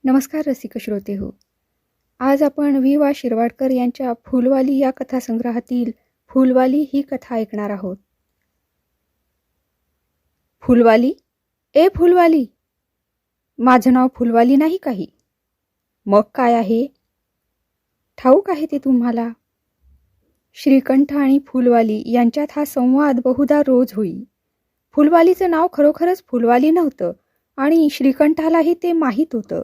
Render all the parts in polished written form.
नमस्कार रसिक श्रोते हो. आज आपण वि वा शिरवाडकर यांच्या फुलवाली या कथासंग्रहातील फुलवाली ही कथा ऐकणार आहोत. फुलवाली, ए फुलवाली. माझं नाव फुलवाली नाही काही. मग काय आहे? ठाऊक आहे ते तुम्हाला. श्रीकंठ आणि फुलवाली यांच्यात हा संवाद बहुधा रोज होई. फुलवालीचं नाव खरोखरच फुलवाली नव्हतं आणि श्रीकंठालाही ते माहीत होतं.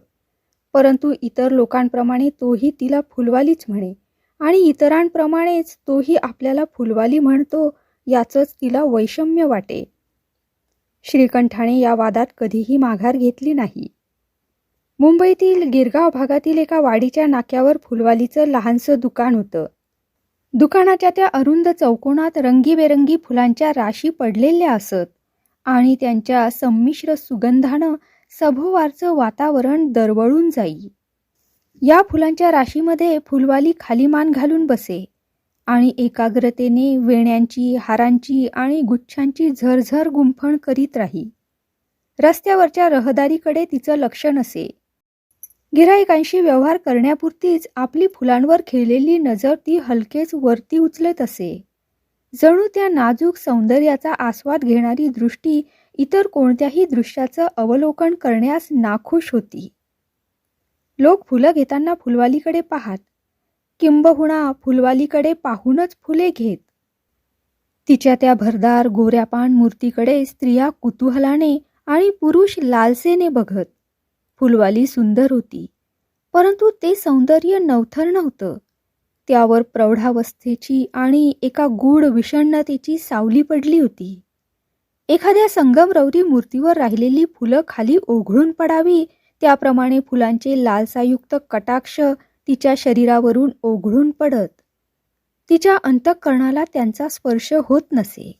परंतु इतर लोकांप्रमाणे तोही तिला फुलवालीच म्हणे आणि इतरांप्रमाणेच तोही आपल्याला फुलवाली म्हणतो याचंच तिला वैषम्य वाटे. श्रीकंठाने या वादात कधीही माघार घेतली नाही. मुंबईतील गिरगाव भागातील एका वाडीच्या नाक्यावर फुलवालीचं लहानसं दुकान होतं. दुकानाच्या त्या अरुंद चौकोनात रंगीबेरंगी फुलांच्या राशी पडलेल्या असत आणि त्यांच्या संमिश्र सुगंधानं सभोवारचं वातावरण दरवळून जाई. या फुलांच्या राशीमध्ये फुलवाली खाली मान घालून बसे आणि एकाग्रतेने वेण्यांची, हारांची आणि गुच्छांची झरझर गुंफण करीत राही. रस्त्यावरच्या रहदारीकडे तिचं लक्ष नसे. गिऱ्हाईकांशी व्यवहार करण्यापुरतीच आपली फुलांवर खिळलेली नजर ती हलकेच वरती उचलत असे. जणू त्या नाजूक सौंदर्याचा आस्वाद घेणारी दृष्टी इतर कोणत्याही दृश्याचं अवलोकन करण्यास नाखुश होती. लोक फुलं घेताना फुलवालीकडे पाहात, किंबहुना फुलवालीकडे पाहूनच फुले घेत. तिच्या त्या भरदार गोऱ्यापान मूर्तीकडे स्त्रिया कुतूहलाने आणि पुरुष लालसेने बघत. फुलवाली सुंदर होती, परंतु ते सौंदर्य नवथर नव्हतं. त्यावर प्रौढावस्थेची आणि एका गूढ विषण्णतेची सावली पडली होती. एखाद्या संगमरवरी मूर्तीवर राहिलेली फुलं खाली ओघळून पडावी त्याप्रमाणे फुलांचे लालसायुक्त कटाक्ष तिच्या शरीरावरून ओघळून पडत. तिच्या अंतःकरणाला त्यांचा स्पर्श होत नसे.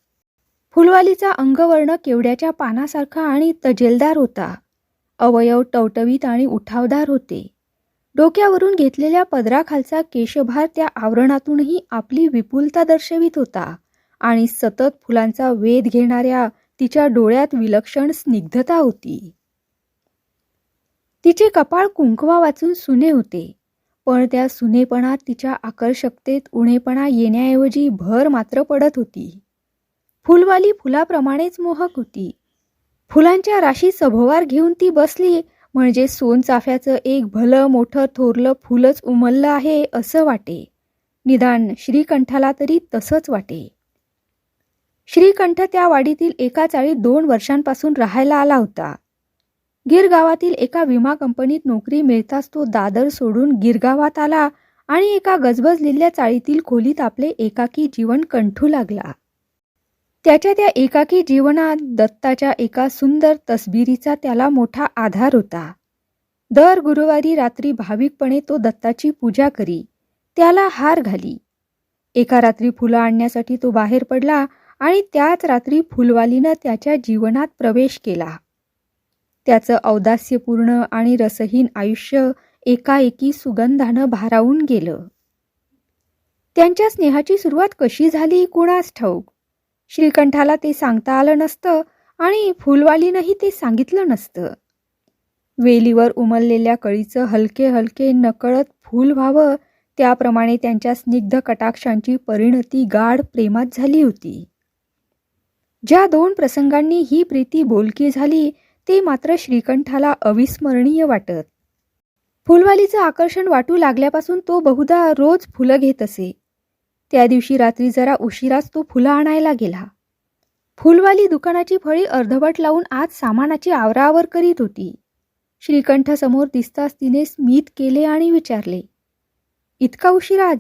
फुलवालीचा अंगवर्ण केवड्याच्या पानासारखा आणि तजेलदार होता. अवयव टवटवीत आणि उठावदार होते. डोक्यावरून घेतलेल्या पदराखालचा केशभार त्या आवरणातूनही आपली विपुलता दर्शवित होता आणि सतत फुलांचा वेध घेणाऱ्या तिच्या डोळ्यात विलक्षण स्निग्धता होती. तिचे कपाळ कुंकवा वाचून सुने होते, पण त्या सुनेपणात तिच्या आकर्षकतेत उणेपणा येण्याऐवजी भर मात्र पडत होती. फुलवाली फुलाप्रमाणेच मोहक होती. फुलांच्या राशी सभोवार घेऊन ती बसली म्हणजे सोनचाफ्याचं एक भलं मोठं थोरलं फुलच उमललं आहे असं वाटे. निदान श्रीकंठाला तरी तसंच वाटे. श्रीकंठ त्या वाडीतील एका चाळीत 2 वर्षांपासून राहायला आला होता. गिरगावातील एका विमा कंपनीत नोकरी मिळताच तो दादर सोडून गिरगावात आला आणि एका गजबजलेल्या चाळीतील खोलीत आपले एकाकी जीवन कंठू लागला. त्याच्या त्या एकाकी जीवनात दत्ताच्या एका सुंदर तसबिरीचा त्याला मोठा आधार होता. दर गुरुवारी रात्री भाविकपणे तो दत्ताची पूजा करी, त्याला हार घाली. एका रात्री फुलं आणण्यासाठी तो बाहेर पडला आणि त्याच रात्री फुलवालीनं त्याच्या जीवनात प्रवेश केला. त्याचं औदास्यपूर्ण आणि रसहीन आयुष्य एकाएकी सुगंधानं भारावून गेलं. त्यांच्या स्नेहाची सुरुवात कशी झाली कुणास ठाऊक. श्रीकंठाला ते सांगता आलं नसतं आणि फुलवालीनंही ते सांगितलं नसतं. वेलीवर उमललेल्या कळीचं हलके हलके नकळत फूल व्हावं त्याप्रमाणे त्यांच्या स्निग्ध कटाक्षांची परिणती गाढ प्रेमात झाली होती. ज्या 2 प्रसंगांनी ही प्रीती बोलकी झाली ते मात्र श्रीकंठाला अविस्मरणीय वाटत. फुलवालीचं आकर्षण वाटू लागल्यापासून तो बहुधा रोज फुलं घेत असे. त्या दिवशी रात्री जरा उशिराच तो फुलं आणायला गेला. फुलवाली दुकानाची फळी अर्धवट लावून आज सामानाची आवराआवर करीत होती. श्रीकंठ समोर दिसताच तिने स्मित केले आणि विचारले, इतका उशीर आज?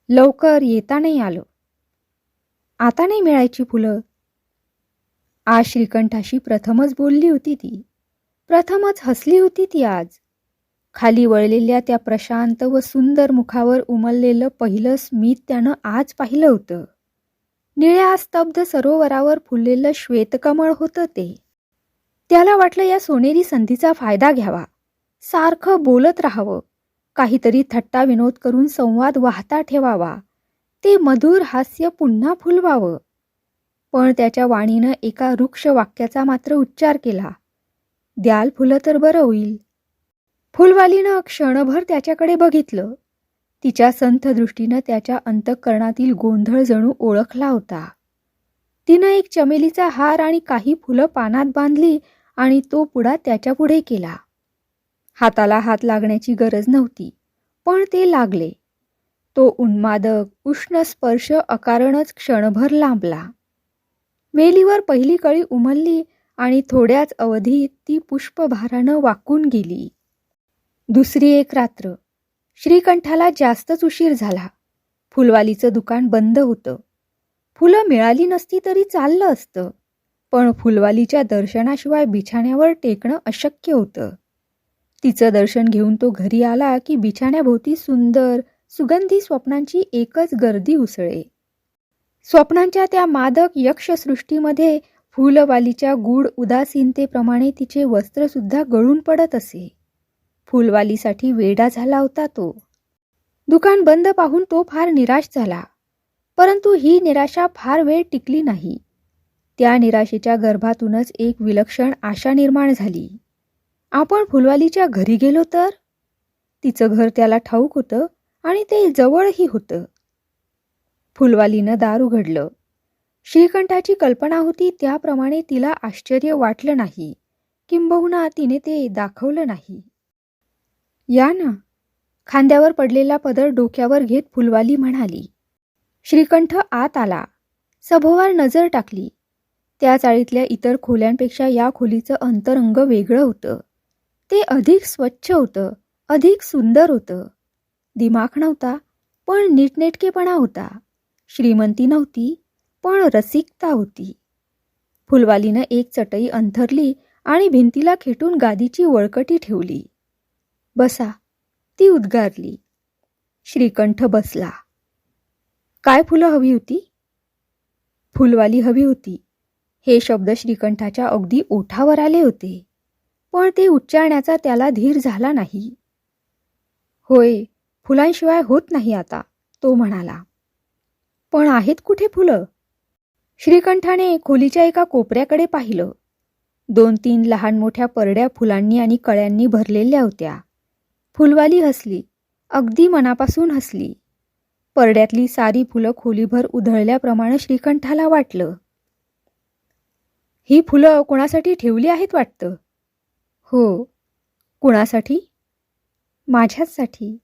लवकर येता नाही आलो. आता नाही मिळायची फुलं? आज श्रीकंठाशी प्रथमच बोलली होती ती. प्रथमच हसली होती ती आज. खाली वळलेल्या त्या प्रशांत व सुंदर मुखावर उमललेलं पहिलं स्मित त्यानं आज पाहिलं होतं. निळ्या स्तब्ध सरोवरावर फुललेलं श्वेतकमळ होतं ते. त्याला वाटलं या सोनेरी संधीचा फायदा घ्यावा, सारखं बोलत राहावं, काहीतरी थट्टा विनोद करून संवाद वाहता ठेवावा, ते मधुर हास्य पुन्हा फुलवावं. पण त्याच्या वाणीनं एका रुक्ष वाक्याचा मात्र उच्चार केला, द्याल फुलं तर बरं होईल. फुलवालीनं क्षणभर त्याच्याकडे बघितलं. तिच्या संथ दृष्टीनं त्याच्या अंतःकरणातील गोंधळ जणू ओळखला होता. तिनं एक चमेलीचा हार आणि काही फुलं पानात बांधली आणि तो पुडा त्याच्या पुढे केला. हाताला हात लागण्याची गरज नव्हती, पण ते लागले. तो उन्मादक, उष्ण स्पर्श अकारणच क्षणभर लांबला. वेलीवर पहिली कळी उमलली आणि थोड्याच अवधीत ती पुष्पभारानं वाकून गेली. दुसरी एक रात्र. श्रीकंठाला जास्तच उशीर झाला. फुलवालीचं दुकान बंद होतं. फुलं मिळाली नसती तरी चाललं असतं, पण फुलवालीच्या दर्शनाशिवाय बिछाण्यावर टेकणं अशक्य होतं. तिचं दर्शन घेऊन तो घरी आला की बिछाण्याभोवती सुंदर सुगंधी स्वप्नांची एकच गर्दी उसळे. स्वप्नांच्या त्या मादक यक्षसृष्टीमध्ये फुलवालीच्या गूढ उदासीनतेप्रमाणे तिचे वस्त्रसुद्धा गळून पडत असे. फुलवालीसाठी वेडा झाला होता तो. दुकान बंद पाहून तो फार निराश झाला. परंतु ही निराशा फार वेळ टिकली नाही. त्या निराशेच्या गर्भातूनच एक विलक्षण आशा निर्माण झाली. आपण फुलवालीच्या घरी गेलो तर? तिचं घर त्याला ठाऊक होतं आणि ते जवळही होतं. फुलवालीनं दार उघडलं. श्रीकंठाची कल्पना होती त्याप्रमाणे तिला आश्चर्य वाटलं नाही, किंबहुना तिने ते दाखवलं नाही. या ना. खांद्यावर पडलेला पदर डोक्यावर घेत फुलवाली म्हणाली. श्रीकंठ आत आला. सभोवार नजर टाकली. त्या चाळीतल्या इतर खोल्यांपेक्षा या खोलीचं अंतरंग वेगळं होतं. ते अधिक स्वच्छ होतं, अधिक सुंदर होतं. दिमाख नव्हता, पण नीटनेटकेपणा होता. श्रीमंती नव्हती, पण रसिकता होती. फुलवालीनं एक चटई अंथरली आणि भिंतीला खेटून गादीची वळकटी ठेवली. बसा, ती उद्गारली. श्रीकंठ बसला. काय फुलं हवी होती? फुलवाली हवी होती. हे शब्द श्रीकंठाच्या अगदी ओठावर आले होते, पण ते उच्चारण्याचा त्याला धीर झाला नाही. होय, फुलांशिवाय होत नाही आता, तो म्हणाला. पण आहेत कुठे फुलं? श्रीकंठाने खोलीच्या एका कोपऱ्याकडे पाहिलं. 2-3 लहान मोठ्या परड्या फुलांनी आणि कळ्यांनी भरलेल्या होत्या. फुलवाली हसली, अगदी मनापासून हसली. परड्यातली सारी फुलं खोलीभर उधळल्याप्रमाणे श्रीकंठाला वाटलं. ही फुलं कोणासाठी ठेवली आहेत वाटतं? हो. कुणासाठी? माझ्याचसाठी.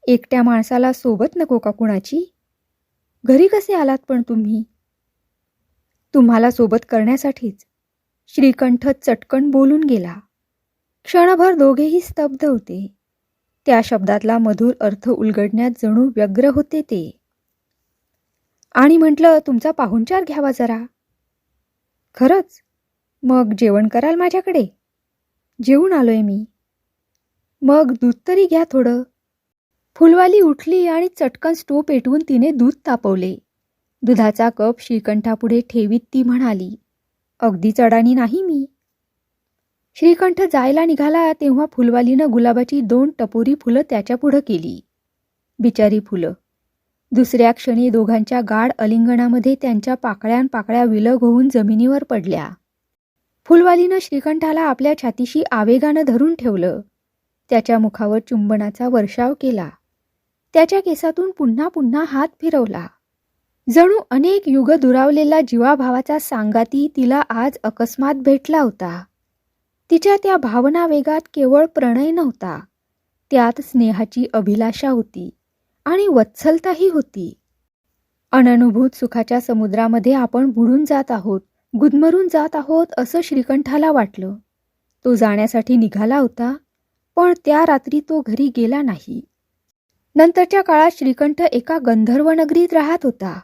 एकट्या माणसाला सोबत नको का कुणाची? घरी कसे आलात पण तुम्ही? तुम्हाला सोबत करण्यासाठीच. श्रीकंठ चटकन बोलून गेला. क्षणभर दोघेही स्तब्ध होते. त्या शब्दातला मधुर अर्थ उलगडण्यात जणू व्यग्र होते ते. आणि म्हटलं तुमचा पाहुणचार घ्यावा जरा. खरंच? मग जेवण कराल माझ्याकडे? जेवून आलोय मी. मग दूध तरी घ्या थोडं. फुलवाली उठली आणि चटकन स्टोव पेटवून तिने दूध तापवले. दुधाचा कप श्रीकंठापुढे ठेवीत ती म्हणाली, अगदीच अडाणी नाही मी. श्रीकंठ जायला निघाला तेव्हा फुलवालीनं गुलाबाची 2 टपोरी फुलं त्याच्यापुढं केली. बिचारी फुलं. दुसऱ्या क्षणी दोघांच्या गाढ अलिंगनामध्ये त्यांच्या पाकळ्या विलग होऊन जमिनीवर पडल्या. फुलवालीनं श्रीकंठाला आपल्या छातीशी आवेगानं धरून ठेवलं. त्याच्या मुखावर चुंबनाचा वर्षाव केला. त्याच्या केसातून पुन्हा पुन्हा हात फिरवला. जणू अनेक युग दुरावलेला जीवाभावाचा सांगाती तिला आज अकस्मात भेटला होता. तिच्या त्या भावना वेगात केवळ प्रणय नव्हता, त्यात स्नेहाची अभिलाषा होती आणि वत्सलताही होती. अननुभूत सुखाच्या समुद्रामध्ये आपण बुडून जात आहोत, गुदमरून जात आहोत असं श्रीकंठाला वाटलं. तो जाण्यासाठी निघाला होता, पण त्या रात्री तो घरी गेला नाही. नंतरच्या काळात श्रीकंठ एका गंधर्व नगरीत राहत होता.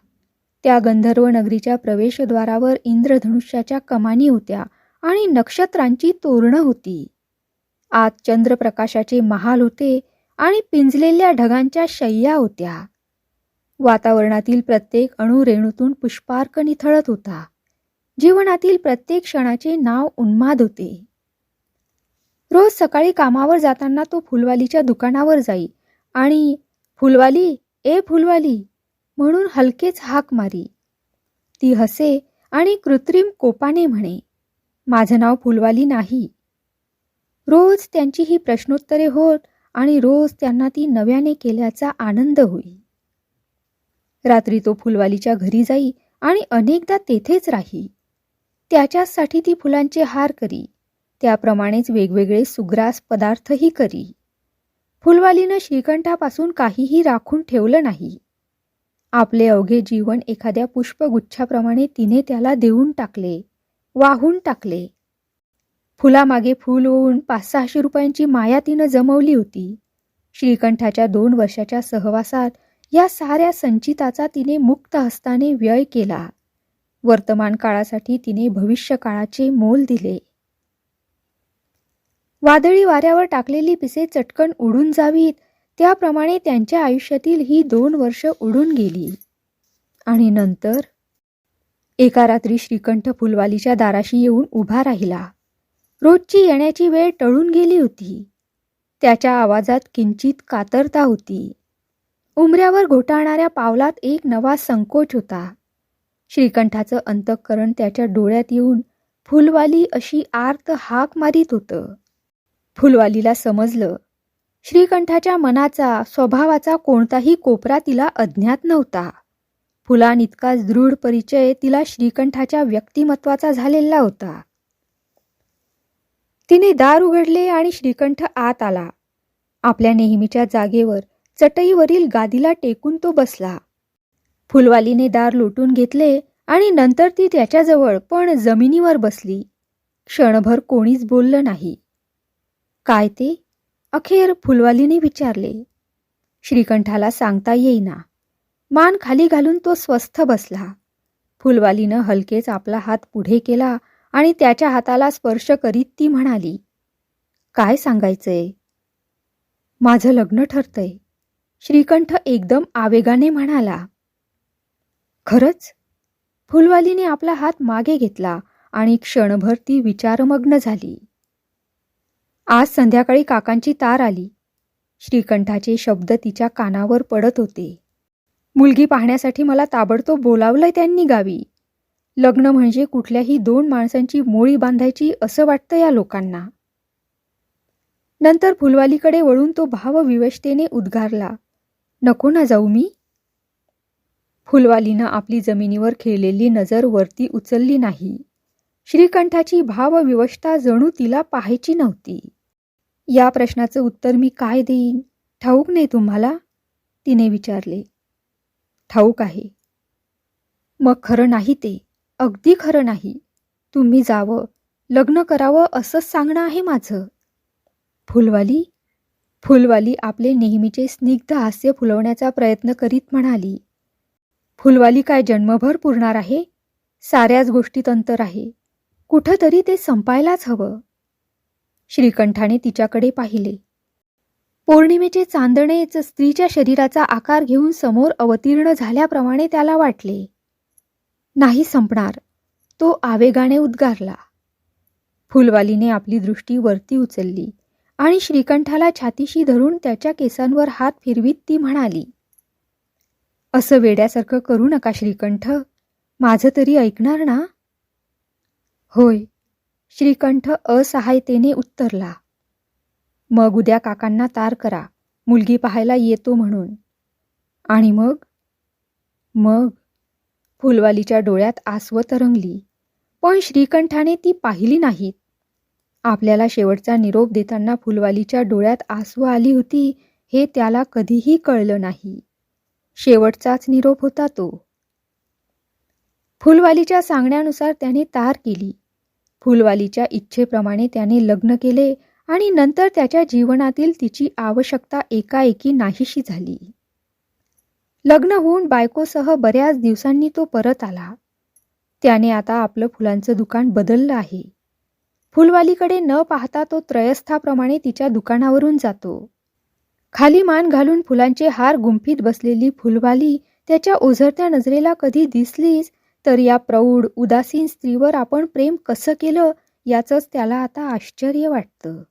त्या गंधर्व नगरीच्या प्रवेशद्वारावर इंद्रधनुष्याच्या कमानी होत्या आणि नक्षत्रांची तोरणं होती. आत चंद्रप्रकाशाचे महाल होते आणि पिंजलेल्या ढगांच्या शय्या होत्या. वातावरणातील प्रत्येक अणुरेणूतून पुष्पार्क निथळत होता. जीवनातील प्रत्येक क्षणाचे नाव उन्माद होते. रोज सकाळी कामावर जाताना तो फुलवालीच्या दुकानावर जाई आणि फुलवाली, ए फुलवाली म्हणून हलकेच हाक मारी. ती हसे आणि कृत्रिम कोपाने म्हणे, माझं नाव फुलवाली नाही. रोज त्यांची ही प्रश्नोत्तरे होत आणि रोज त्यांना ती नव्याने केल्याचा आनंद होई. रात्री तो फुलवालीच्या घरी जाई आणि अनेकदा तेथेच राही. त्याच्यासाठी ती फुलांचे हार करी. त्याप्रमाणेच वेगवेगळे सुग्रास पदार्थही करी. फुलवालीनं श्रीकंठापासून काहीही राखून ठेवलं नाही. आपले अवघे जीवन एखाद्या पुष्पगुच्छाप्रमाणे तिने त्याला देऊन टाकले, वाहून टाकले. फुलामागे फूल होऊन 500-600 रुपयांची माया तिनं जमवली होती. श्रीकंठाच्या 2 वर्षाच्या सहवासात या साऱ्या संचिताचा तिने मुक्त हस्ताने व्यय केला. वर्तमान काळासाठी तिने भविष्य काळाचे मोल दिले. वादळी वाऱ्यावर टाकलेली पिसे चटकन उडून जावीत त्याप्रमाणे त्यांच्या आयुष्यातील ही 2 वर्ष उडून गेली. आणि नंतर एका रात्री श्रीकंठ फुलवालीच्या दाराशी येऊन उभा राहिला. रोजची येण्याची वेळ टळून गेली होती. त्याच्या आवाजात किंचित कातरता होती. उंबऱ्यावर घोटाळणाऱ्या पावलात एक नवा संकोच होता. श्रीकंठाचं अंतःकरण त्याच्या डोळ्यात येऊन फुलवाली अशी आर्त हाक मारीत होतं. फुलवालीला समजलं, श्रीकंठाच्या मनाचा, स्वभावाचा कोणताही कोपरा तिला अज्ञात नव्हता. फुलांइतकाच दृढ परिचय तिला श्रीकंठाच्या व्यक्तिमत्वाचा झालेला होता. तिने दार उघडले आणि श्रीकंठ आत आला. आपल्या नेहमीच्या जागेवर चटईवरील गादीला टेकून तो बसला. फुलवालीने दार लोटून घेतले आणि नंतर ती त्याच्याजवळ पण जमिनीवर बसली. क्षणभर कोणीच बोललं नाही. काय ते? अखेर फुलवालीने विचारले. श्रीकंठाला सांगता येईना. मान खाली घालून तो स्वस्थ बसला. फुलवालीनं हलकेच आपला हात पुढे केला आणि त्याच्या हाताला स्पर्श करीत ती म्हणाली, काय सांगायचंय? माझं लग्न ठरतंय. श्रीकंठ एकदम आवेगाने म्हणाला. खरंच? फुलवालीने आपला हात मागे घेतला आणि क्षणभर ती विचारमग्न झाली. आज संध्याकाळी काकांची तार आली. श्रीकंठाचे शब्द तिच्या कानावर पडत होते. मुलगी पाहण्यासाठी मला ताबडतोब बोलावलंय त्यांनी गावी. लग्न म्हणजे कुठल्याही 2 माणसांची मोळी बांधायची असं वाटतं या लोकांना. नंतर फुलवालीकडे वळून तो भावविवशतेने उद्गारला, नको ना जाऊ मी? फुलवालीनं आपली जमिनीवर खेळलेली नजर वरती उचलली नाही. श्रीकंठाची भावविवशता जणू तिला पाहायची नव्हती. या प्रश्नाचं उत्तर मी काय देईन, ठाऊक नाही तुम्हाला? तिने विचारले. ठाऊक आहे. मग खरं नाही ते, अगदी खरं नाही. तुम्ही जावं, लग्न करावं असंच सांगणं आहे माझं. फुलवाली आपले नेहमीचे स्निग्ध हास्य फुलवण्याचा प्रयत्न करीत म्हणाली. फुलवाली काय जन्मभर पुरणार आहे? साऱ्याच गोष्टीत अंतर आहे. कुठंतरी ते संपायलाच हवं. श्रीकंठाने तिच्याकडे पाहिले. पौर्णिमेचे चांदणेच स्त्रीच्या शरीराचा आकार घेऊन समोर अवतीर्ण झाल्याप्रमाणे त्याला वाटले. नाही संपणार, तो आवेगाने उद्गारला. फुलवालीने आपली दृष्टी वरती उचलली आणि श्रीकंठाला छातीशी धरून त्याच्या केसांवर हात फिरवीत ती म्हणाली, असं वेड्यासारखं करू नका श्रीकंठ, माझं तरी ऐकणार ना? होय, श्रीकंठ असहायतेने उत्तरला. मग उद्या काकांना तार करा, मुलगी पाहायला येतो म्हणून. आणि मग फुलवालीच्या डोळ्यात आसवं तरंगली, पण श्रीकंठाने ती पाहिली नाहीत. आपल्याला शेवटचा निरोप देताना फुलवालीच्या डोळ्यात आसवं आली होती हे त्याला कधीही कळलं नाही. शेवटचाच निरोप होता तो. फुलवालीच्या सांगण्यानुसार त्याने तार केली. फुलवालीच्या इच्छेप्रमाणे त्याने लग्न केले आणि नंतर त्याच्या जीवनातील तिची आवश्यकता एकाएकी नाहीशी झाली. लग्न होऊन बायकोसह बऱ्याच दिवसांनी तो परत आला. त्याने आता आपलं फुलांचं दुकान बदललं आहे. फुलवालीकडे न पाहता तो त्रयस्थाप्रमाणे तिच्या दुकानावरून जातो. खाली मान घालून फुलांचे हार गुंफीत बसलेली फुलवाली त्याच्या ओझरत्या नजरेला कधी दिसलीच तर या प्रौढ उदासीन स्त्रीवर आपण प्रेम कसं केलं याचंच त्याला आता आश्चर्य वाटतं.